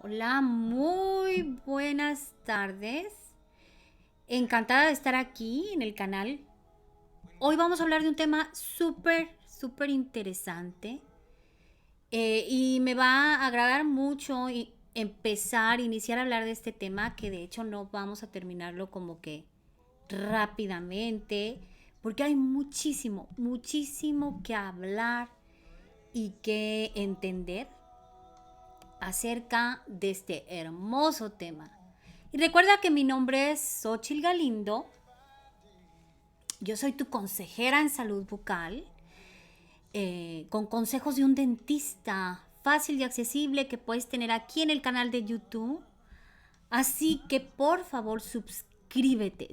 Hola, muy buenas tardes. Encantada de estar aquí en el canal. Hoy vamos a hablar de un tema súper interesante. Y me va a agradar mucho iniciar a hablar de este tema, que de hecho no vamos a terminarlo como que rápidamente, porque hay muchísimo que hablar y que entender acerca de este hermoso tema. Y recuerda que mi nombre es Xochil Galindo, yo soy tu consejera en salud bucal, con consejos de un dentista fácil y accesible que puedes tener aquí en el canal de YouTube. Así que por favor suscríbete,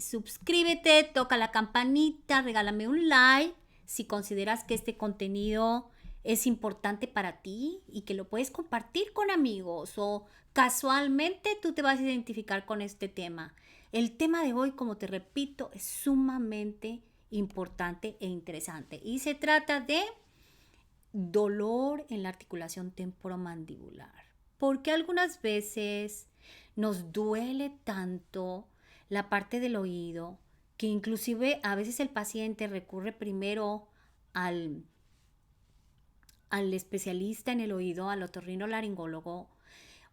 toca la campanita, regálame un like si consideras que este contenido es importante para ti y que lo puedes compartir con amigos o casualmente tú te vas a identificar con este tema. El tema de hoy, como te repito, es sumamente importante e interesante y se trata de dolor en la articulación temporomandibular. Porque algunas veces nos duele tanto la parte del oído que inclusive a veces el paciente recurre primero al, al especialista en el oído, al otorrinolaringólogo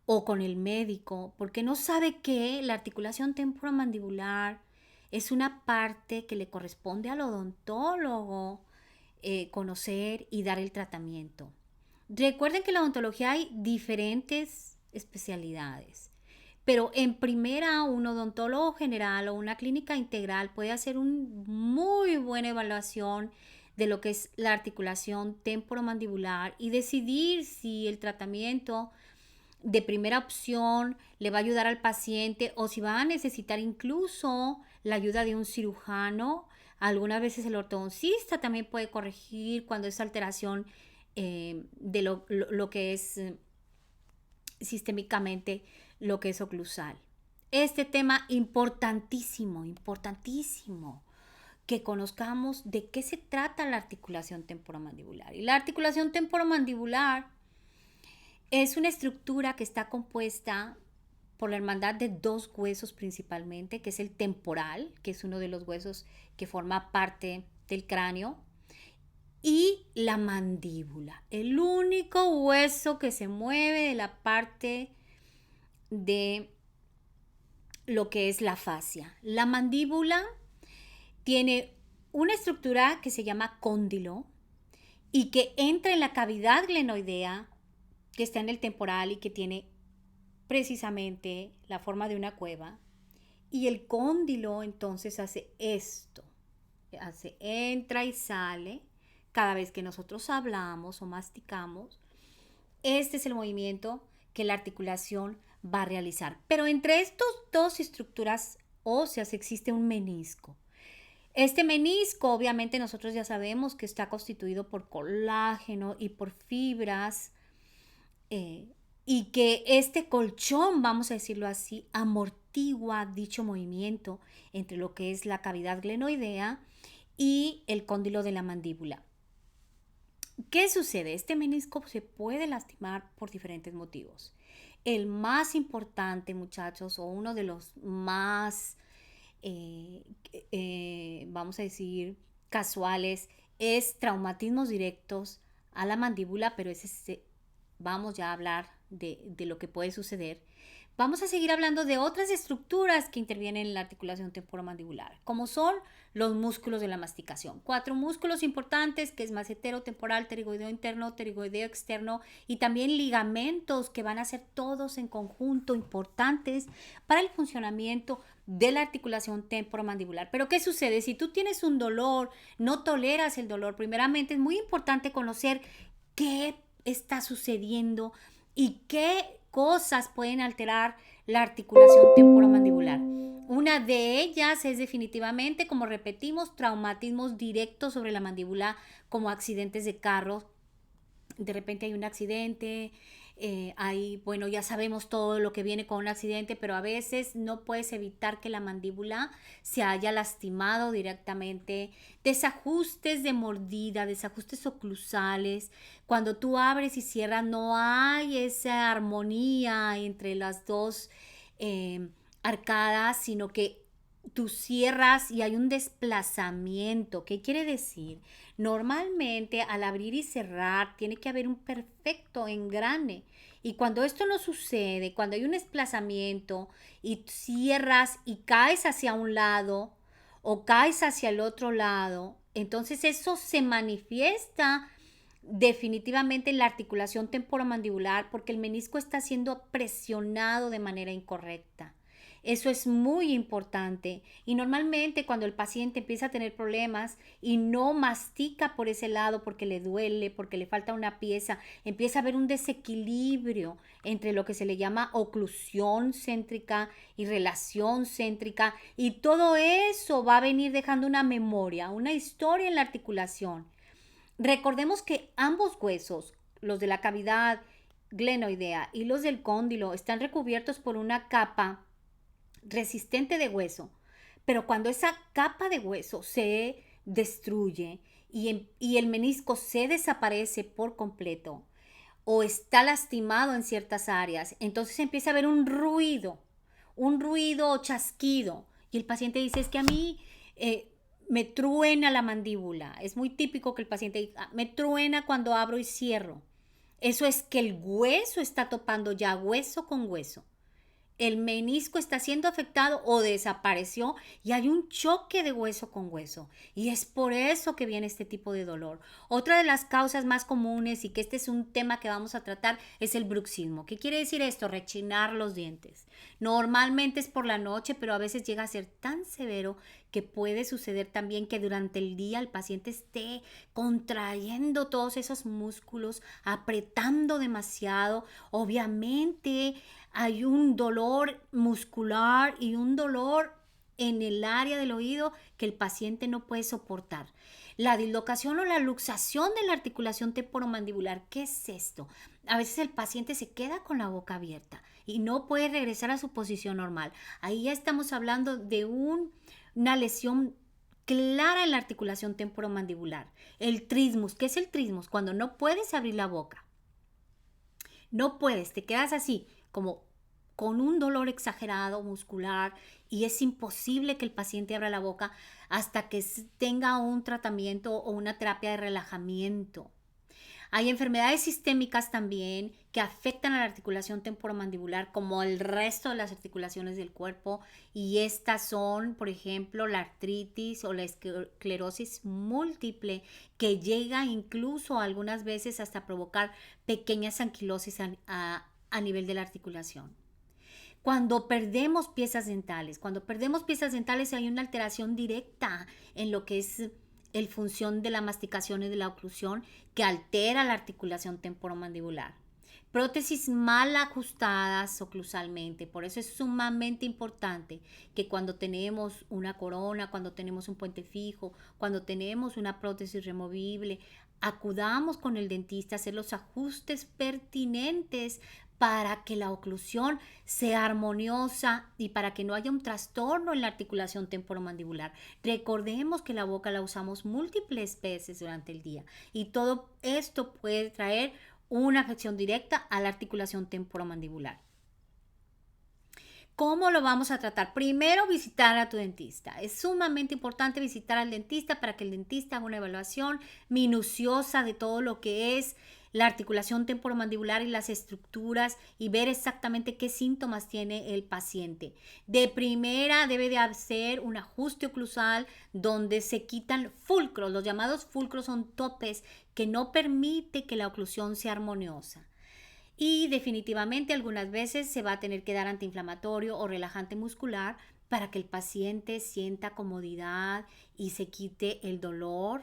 o con el médico, porque no sabe que la articulación temporomandibular es una parte que le corresponde al odontólogo conocer y dar el tratamiento. Recuerden que en la odontología hay diferentes especialidades, pero en primera un odontólogo general o una clínica integral puede hacer una muy buena evaluación de lo que es la articulación temporomandibular y decidir si el tratamiento de primera opción le va a ayudar al paciente o si va a necesitar incluso la ayuda de un cirujano. Algunas veces el ortodoncista también puede corregir cuando es alteración de lo que es sistémicamente lo que es oclusal. Este tema importantísimo, que conozcamos de qué se trata la articulación temporomandibular. Y la articulación temporomandibular es una estructura que está compuesta por la hermandad de dos huesos principalmente, que es el temporal, que es uno de los huesos que forma parte del cráneo, y la mandíbula, el único hueso que se mueve de la parte de lo que es la fascia. La mandíbula tiene una estructura que se llama cóndilo y que entra en la cavidad glenoidea que está en el temporal y que tiene precisamente la forma de una cueva. Y el cóndilo entonces hace esto, entra y sale cada vez que nosotros hablamos o masticamos. Este es el movimiento que la articulación va a realizar. Pero entre estas dos estructuras óseas existe un menisco. Este menisco, obviamente nosotros ya sabemos que está constituido por colágeno y por fibras, eh, y que este colchón, vamos a decirlo así, amortigua dicho movimiento entre lo que es la cavidad glenoidea y el cóndilo de la mandíbula. ¿Qué sucede? Este menisco se puede lastimar por diferentes motivos. El más importante, muchachos, o uno de los más, vamos a decir, casuales, es traumatismos directos a la mandíbula, pero vamos ya a hablar de lo que puede suceder. Vamos a seguir hablando de otras estructuras que intervienen en la articulación temporomandibular, como son los músculos de la masticación. 4 músculos importantes, que es macetero, temporal, pterigoideo interno, pterigoideo externo, y también ligamentos que van a ser todos en conjunto importantes para el funcionamiento de la articulación temporomandibular. Pero ¿qué sucede? Si tú tienes un dolor, no toleras el dolor, primeramente es muy importante conocer qué está sucediendo y qué cosas pueden alterar la articulación temporomandibular. Una de ellas es definitivamente, como repetimos, traumatismos directos sobre la mandíbula, como accidentes de carro, de repente hay un accidente, bueno, ya sabemos todo lo que viene con un accidente, pero a veces no puedes evitar que la mandíbula se haya lastimado directamente. Desajustes de mordida, desajustes oclusales. Cuando tú abres y cierras, no hay esa armonía entre las dos arcadas, sino que tú cierras y hay un desplazamiento. ¿Qué quiere decir? Normalmente al abrir y cerrar tiene que haber un perfecto engrane. Y cuando esto no sucede, cuando hay un desplazamiento y cierras y caes hacia un lado o caes hacia el otro lado, entonces eso se manifiesta definitivamente en la articulación temporomandibular porque el menisco está siendo presionado de manera incorrecta. Eso es muy importante y normalmente cuando el paciente empieza a tener problemas y no mastica por ese lado porque le duele, porque le falta una pieza, empieza a haber un desequilibrio entre lo que se le llama oclusión céntrica y relación céntrica y todo eso va a venir dejando una memoria, una historia en la articulación. Recordemos que ambos huesos, los de la cavidad glenoidea y los del cóndilo, están recubiertos por una capa resistente de hueso, pero cuando esa capa de hueso se destruye y el menisco se desaparece por completo o está lastimado en ciertas áreas, entonces empieza a haber un ruido o chasquido y el paciente dice es que a mí me truena la mandíbula. Es muy típico que el paciente diga me truena cuando abro y cierro. Eso es que el hueso está topando ya hueso con hueso. El menisco está siendo afectado o desapareció y hay un choque de hueso con hueso y es por eso que viene este tipo de dolor. Otra de las causas más comunes y que este es un tema que vamos a tratar es el bruxismo. ¿Qué quiere decir esto? Rechinar los dientes. Normalmente es por la noche, pero a veces llega a ser tan severo que puede suceder también que durante el día el paciente esté contrayendo todos esos músculos, apretando demasiado. Obviamente hay un dolor muscular y un dolor en el área del oído que el paciente no puede soportar. La dislocación o la luxación de la articulación temporomandibular, ¿qué es esto? A veces el paciente se queda con la boca abierta y no puede regresar a su posición normal. Ahí ya estamos hablando de una lesión clara en la articulación temporomandibular. El trismus, ¿qué es el trismus? Cuando no puedes abrir la boca. No puedes, te quedas así, como con un dolor exagerado muscular y es imposible que el paciente abra la boca hasta que tenga un tratamiento o una terapia de relajamiento. Hay enfermedades sistémicas también que afectan a la articulación temporomandibular como el resto de las articulaciones del cuerpo y estas son, por ejemplo, la artritis o la esclerosis múltiple que llega incluso algunas veces hasta provocar pequeñas anquilosis a nivel de la articulación. Cuando perdemos piezas dentales hay una alteración directa en lo que es el función de la masticación y de la oclusión que altera la articulación temporomandibular. Prótesis mal ajustadas oclusalmente, por eso es sumamente importante que cuando tenemos una corona, cuando tenemos un puente fijo, cuando tenemos una prótesis removible, acudamos con el dentista a hacer los ajustes pertinentes para que la oclusión sea armoniosa y para que no haya un trastorno en la articulación temporomandibular. Recordemos que la boca la usamos múltiples veces durante el día y todo esto puede traer una afección directa a la articulación temporomandibular. ¿Cómo lo vamos a tratar? Primero, visitar a tu dentista. Es sumamente importante visitar al dentista para que el dentista haga una evaluación minuciosa de todo lo que es la articulación temporomandibular y las estructuras y ver exactamente qué síntomas tiene el paciente. De primera debe de hacer un ajuste oclusal donde se quitan fulcros. Los llamados fulcros son topes que no permite que la oclusión sea armoniosa. Y definitivamente algunas veces se va a tener que dar antiinflamatorio o relajante muscular para que el paciente sienta comodidad y se quite el dolor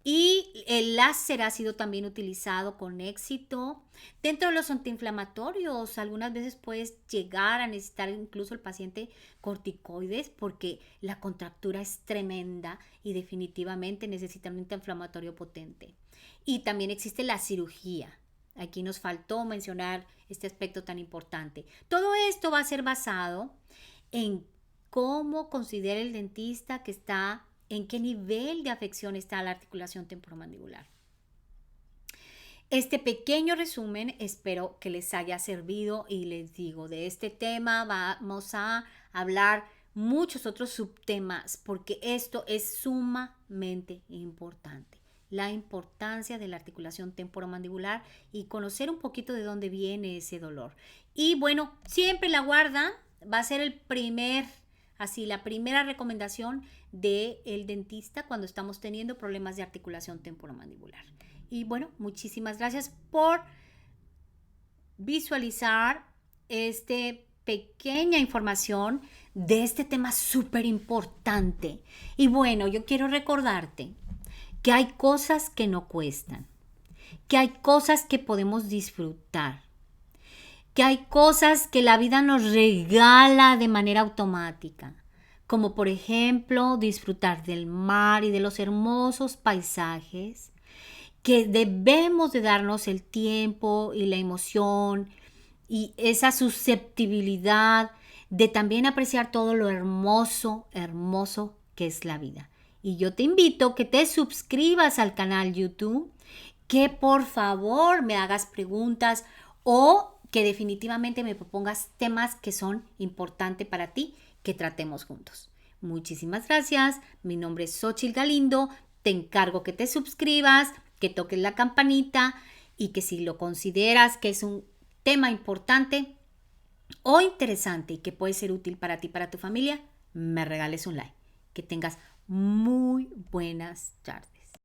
Y el láser ha sido también utilizado con éxito. Dentro de los antiinflamatorios, algunas veces puedes llegar a necesitar incluso el paciente corticoides porque la contractura es tremenda y definitivamente necesita un antiinflamatorio potente. Y también existe la cirugía. Aquí nos faltó mencionar este aspecto tan importante. Todo esto va a ser basado en cómo considera el dentista que está, en qué nivel de afección está la articulación temporomandibular. Este pequeño resumen espero que les haya servido y les digo, de este tema vamos a hablar muchos otros subtemas porque esto es sumamente importante. La importancia de la articulación temporomandibular y conocer un poquito de dónde viene ese dolor. Y bueno, siempre la guarda va a ser la primera recomendación del dentista cuando estamos teniendo problemas de articulación temporomandibular. Y bueno, muchísimas gracias por visualizar esta pequeña información de este tema súper importante. Y bueno, yo quiero recordarte que hay cosas que no cuestan, que hay cosas que podemos disfrutar, que hay cosas que la vida nos regala de manera automática, como por ejemplo disfrutar del mar y de los hermosos paisajes, que debemos de darnos el tiempo y la emoción y esa susceptibilidad de también apreciar todo lo hermoso, hermoso que es la vida. Y yo te invito que te suscribas al canal YouTube, que por favor me hagas preguntas o que definitivamente me propongas temas que son importantes para ti, que tratemos juntos. Muchísimas gracias. Mi nombre es Xochitl Galindo. Te encargo que te suscribas, que toques la campanita y que si lo consideras que es un tema importante o interesante y que puede ser útil para ti y para tu familia, me regales un like. Que tengas muy buenas tardes.